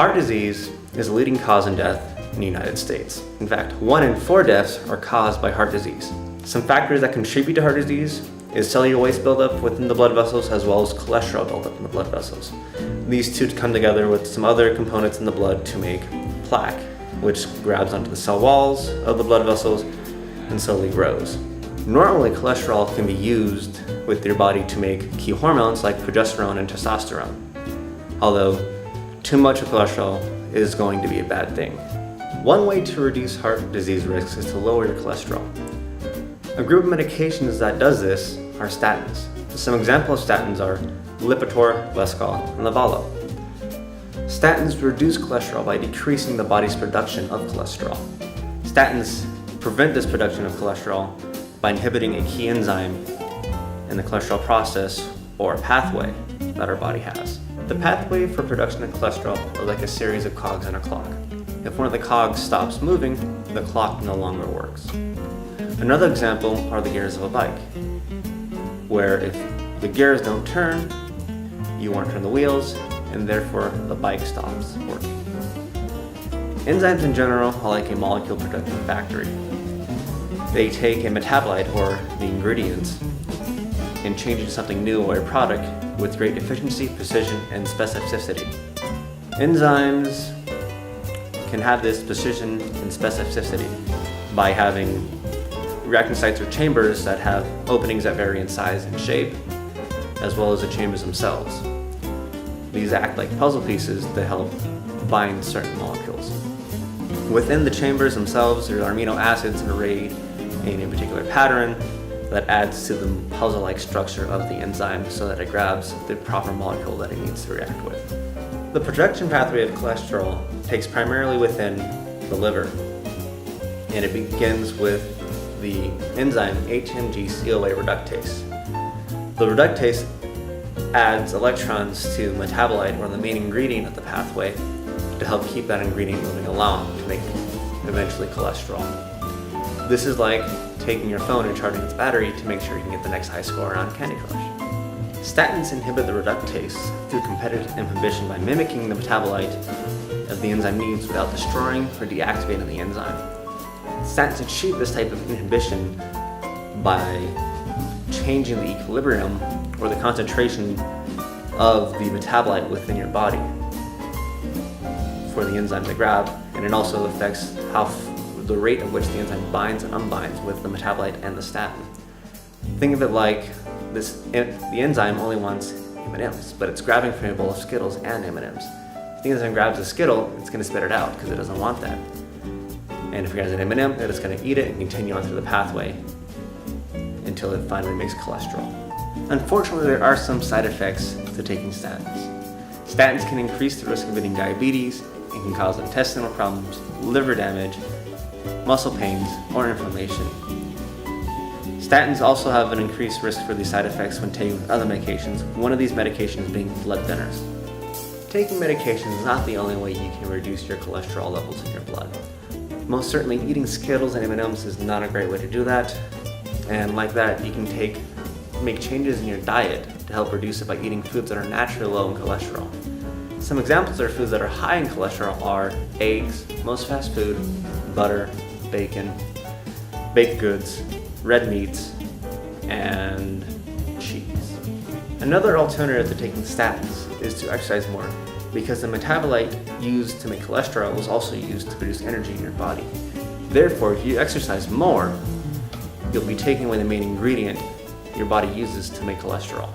Heart disease is a leading cause in death in the United States. In fact, 1 in 4 deaths are caused by heart disease. Some factors that contribute to heart disease is cellular waste buildup within the blood vessels as well as cholesterol buildup in the blood vessels. These two come together with some other components in the blood to make plaque, which grabs onto the cell walls of the blood vessels and slowly grows. Normally, cholesterol can be used with your body to make key hormones like progesterone and testosterone, although too much of cholesterol is going to be a bad thing. One way to reduce heart disease risks is to lower your cholesterol. A group of medications that does this are statins. Some examples of statins are Lipitor, Lescal, and Livalo. Statins reduce cholesterol by decreasing the body's production of cholesterol. Statins prevent this production of cholesterol by inhibiting a key enzyme in the cholesterol process or pathway that our body has. The pathway for production of cholesterol is like a series of cogs in a clock. If one of the cogs stops moving, the clock no longer works. Another example are the gears of a bike, where if the gears don't turn, you won't turn the wheels, and therefore the bike stops working. Enzymes in general are like a molecule production factory. They take a metabolite or the ingredients and change it to something new or a product with great efficiency, precision, and specificity. Enzymes can have this precision and specificity by having reactant sites or chambers that have openings that vary in size and shape, as well as the chambers themselves. These act like puzzle pieces to help bind certain molecules. Within the chambers themselves, there are amino acids arrayed in a particular pattern that adds to the puzzle-like structure of the enzyme so that it grabs the proper molecule that it needs to react with. The production pathway of cholesterol takes primarily within the liver, and it begins with the enzyme HMG-CoA reductase. The reductase adds electrons to metabolite or the main ingredient of the pathway to help keep that ingredient moving along to make eventually cholesterol. This is like taking your phone and charging its battery to make sure you can get the next high score on Candy Crush. Statins inhibit the reductase through competitive inhibition by mimicking the metabolite that the enzyme needs without destroying or deactivating the enzyme. Statins achieve this type of inhibition by changing the equilibrium or the concentration of the metabolite within your body for the enzyme to grab, and it also affects the rate at which the enzyme binds and unbinds with the metabolite and the statin. Think of it like the enzyme only wants M&Ms, but it's grabbing from a bowl of Skittles and M&Ms. If the enzyme grabs a Skittle, it's going to spit it out because it doesn't want that. And if it grabs an M&M, it's going to eat it and continue on through the pathway until it finally makes cholesterol. Unfortunately, there are some side effects to taking statins. Statins can increase the risk of getting diabetes and can cause intestinal problems, liver damage, muscle pains, or inflammation. Statins also have an increased risk for these side effects when taken with other medications, one of these medications being blood thinners. Taking medication is not the only way you can reduce your cholesterol levels in your blood. Most certainly, eating Skittles and M&Ms is not a great way to do that, and like that, you can make changes in your diet to help reduce it by eating foods that are naturally low in cholesterol. Some examples of foods that are high in cholesterol are eggs, most fast food, butter, bacon, baked goods, red meats, and cheese. Another alternative to taking statins is to exercise more, because the metabolite used to make cholesterol was also used to produce energy in your body. Therefore, if you exercise more, you'll be taking away the main ingredient your body uses to make cholesterol.